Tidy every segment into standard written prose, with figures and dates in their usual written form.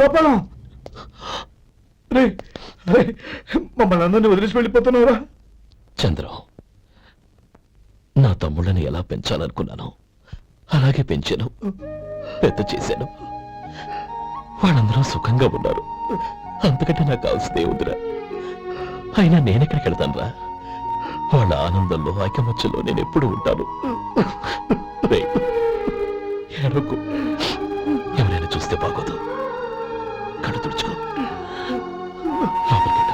గోపాలం రే రే మమ్మల్ని అందరినీ వదిలేసి వెళ్ళిపోతున్నావురా. చంద్రం, నా తమ్ముళ్ళని ఎలా పెంచాలనుకున్నాను అలాగే పెంచాను, పెద్ద చేశాను. వాళ్ళందరూ సుఖంగా ఉన్నారు, అంతకంటే నాకు కావాల్సిందే ఉందిరా. అయినా నేనెక్కడికి వెళ్తాను రా? వాళ్ళ ఆనందంలో ఐకమత్యంలో నేను ఎప్పుడు ఉంటాను. ఏడవకు, ఎవరైనా చూస్తే బాగోదు. కళ్ళు తుడుచుకో, లోపలికి వెళ్ళు.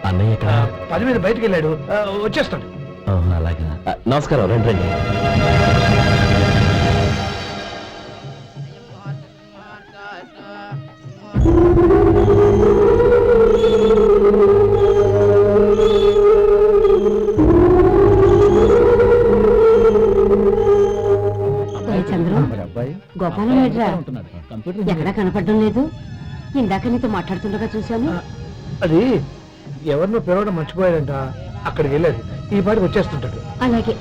అన్నయ్య పని మీద బయటికి వెళ్ళాడు, వచ్చేస్తాడు. అలాగా, నమస్కారం. రండి రండి. గోపాలం ఎక్కడా కనపడడం లేదు. ఇందాక నీతో మాట్లాడుతుండగా చూశాను. అది ఎవరినో పిలవడం మర్చిపోయాడంట, అక్కడికి వెళ్ళాడు. ఈ పాటికి వచ్చేస్తుంటాడు. అలాగే.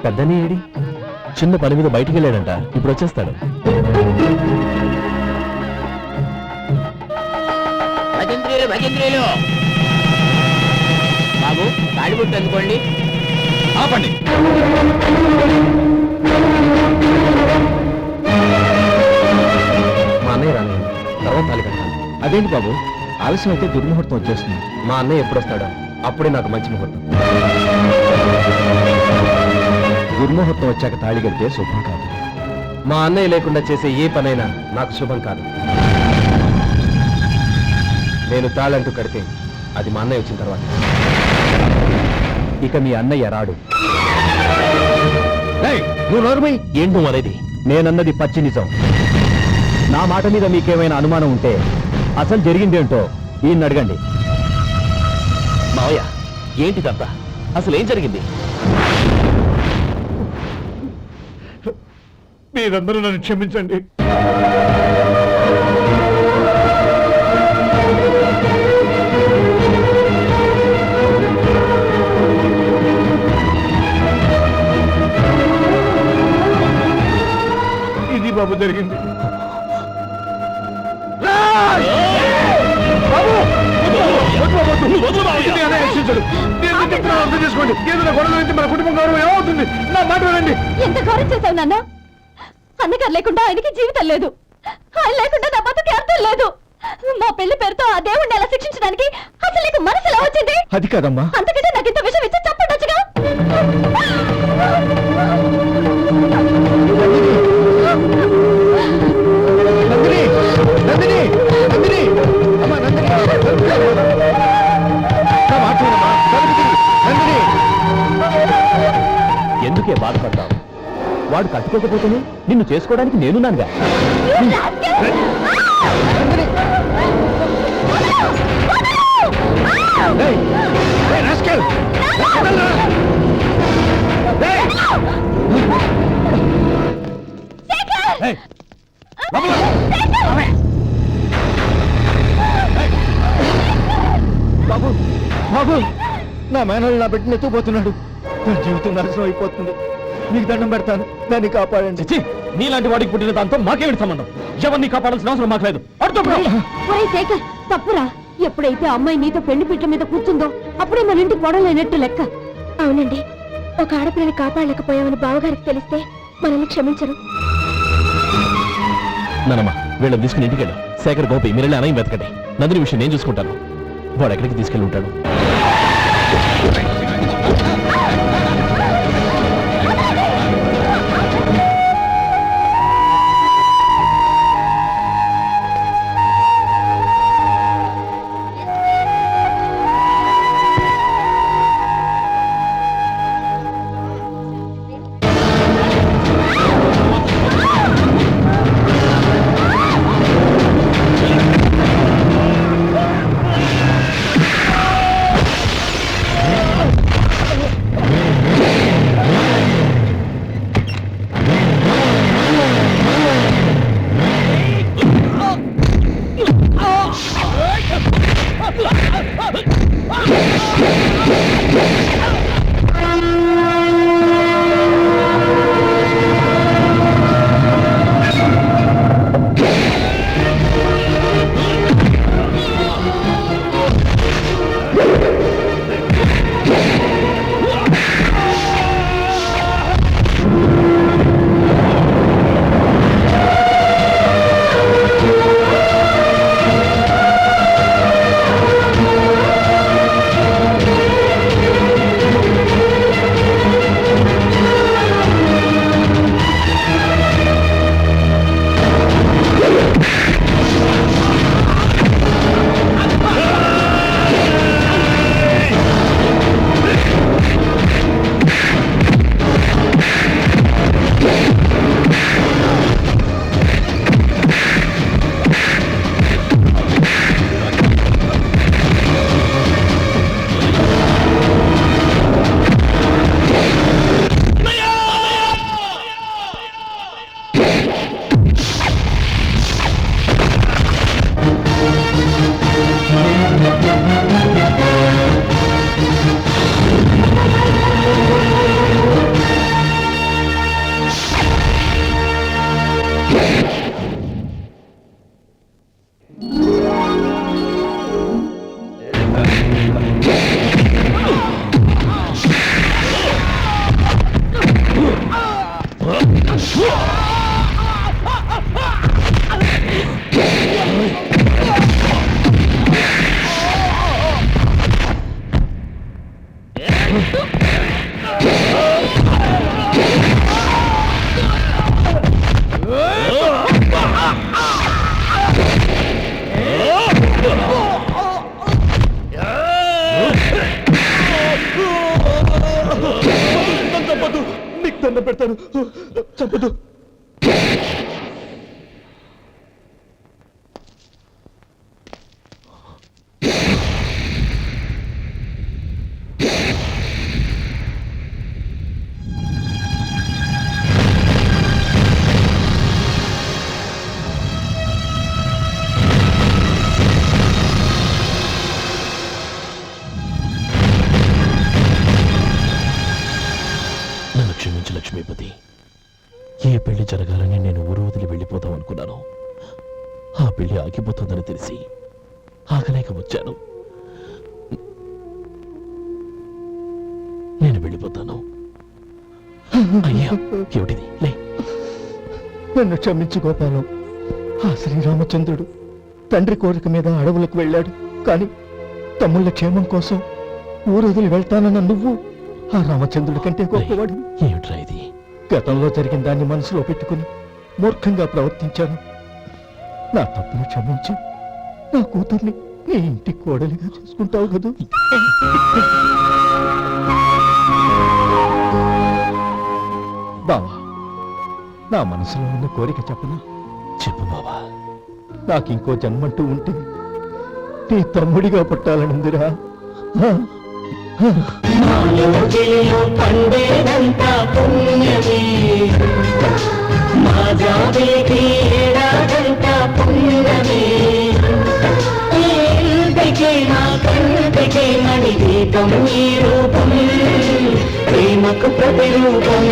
పెద్దని ఏడి? చిన్న పని మీద బయటికి వెళ్ళాడంట, ఇప్పుడు వచ్చేస్తాడు. బాబు, తాడిబుట్టు అందుకోండి. ఆపండి. మా అన్నయ్య రాని తర్వాత తాళి కట్టాలి. అదేంటి బాబు, ఆలస్యం అయితే దుర్ముహూర్తం వచ్చేస్తుంది. మా అన్నయ్య ఎప్పుడు వస్తాడో అప్పుడే నాకు మంచి ముహూర్తం. దుర్ముహూర్తం వచ్చాక తాళి కడితే శుభం కాదు. మా అన్నయ్య లేకుండా చేసే ఏ పనైనా నాకు శుభం కాదు. నేను తాళంటూ కడితే అది మా అన్నయ్య వచ్చిన తర్వాత. ఇక మీ అన్నయ్య రాడు. నువ్వు నోరుమై. ఏంటో అనేది? నేనన్నది పచ్చి నిజం. నా మాట మీద మీకేమైనా అనుమానం ఉంటే అసలు జరిగిందేంటో ఈయన్ని అడగండి. మావయ్య, ఏంటిదంతా? అసలు ఏం జరిగింది? మీరందరూ నన్ను క్షమించండి. ఇది బాబు జరిగింది. అర్థం చేసుకోండి. ఏదైనా గొడవ అయితే మన కుటుంబం గౌరవం ఏమవుతుంది? నా మాట వినండి. ఎంత గౌరవం చేశావు నాన్న? అన్నగారు లేకుండా ఆయనకి జీవితం లేదు, ఆయన లేకుండా నా బతుకు అర్థం లేదు. మా పెళ్లి పేరుతో ఆ దేవుణ్ణి ఎలా శిక్షించడానికి అసలు నీకు మనసు ఎలా వచ్చింది? అది కాదమ్మా. అంతకంటే నాకు ఇంత విషయం ఇచ్చి చంపడొచ్చుగా. ఎందుకే బాధపడతావు? వాడు కట్టుకోకపోతేనే నిన్ను చేసుకోవడానికి నేనున్నానుగా. ఏయ్, ఏయ్, రాస్కెల్! వదలరా! ఏయ్! ఏయ్, లోపల! బాబు బాబు, నా మేనల్ని నా బిడ్డను ఎత్తుకుపోతున్నాడు. నా జీవితం నాశనం అయిపోతుంది. మీకు దండం పెడతాను, దాన్ని కాపాడండి. చిచ్చి, నీలాంటి వాడికి పుట్టిన దాంతో మాకేమిటి సంబంధం? ఎవరిని కాపాడాల్సిన అవసరం మాకు లేదు. ఒరేయ్ శేఖర్, తప్పురా. ఎప్పుడైతే అమ్మాయి నీతో పెళ్లి పీటల మీద కూర్చుందో అప్పుడే మన ఇంటికి గొడవలేనట్టు లెక్క. అవునండి, ఒక ఆడపిల్లని కాపాడలేకపోయామని బావగారికి తెలిస్తే మనల్ని క్షమించరు. నానమ్మ, వీళ్ళని తీసుకుని ఇంటికి వెళ్ళు. శేఖర్, గోపి, మీరు అన్నయ్య వెతకండి. నందిని విషయం నేను చూసుకుంటాను. వాడు ఎక్కడికి తీసుకెళ్ళి ఉంటాడు. దండం పెడతాను, చంపదు. నన్ను క్షమించు లక్ష్మీపతి. ఏ పెళ్లి జరగాలని నేను ఊరు వదిలి వెళ్ళిపోతాం అనుకున్నాను. ఆ పెళ్లి ఆగిపోతుందని తెలిసి ఆగలేక వచ్చాను. నేను వెళ్ళిపోతాను. అయ్యా, ఏమిటిది? లే. నన్ను క్షమించు గోపాలం. ఆ శ్రీరామచంద్రుడు తండ్రి కోరిక మీద అడవులకు వెళ్ళాడు. కానీ తమ్ముళ్ళ క్షేమం కోసం ఊరొదిలి వెళ్తానన్న నువ్వు ఆ రామచంద్రుడి కంటే గొప్పవాడు. ఏమిట్రా ఇది? గతంలో జరిగిన దాన్ని మనసులో పెట్టుకుని మూర్ఖంగా ప్రవర్తించాను. నా తప్పును క్షమించి నా కూతుర్ని నీ ఇంటి కోడలిగా చూసుకుంటావు కదూ. బావా, నా మనసులో ఉన్న కోరిక చెప్పనా? చెప్పు బావా. నాకింకో జన్మంటూ ఉంటే నీ తమ్ముడిగా పుట్టాలనుందిరా. పండేదంతా పుణ్యమే, మా జాబిలికి ఏడాదంతా పుణ్యమే. ఇంటికే నా కంటికే మణి దీపం ఈ రూపం, ప్రేమకు ప్రతిరూపం.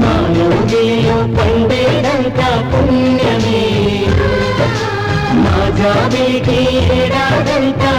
మానవుడిలో పండేదంతా పుణ్యమే, మా జాబిలికి ఏడాదంతా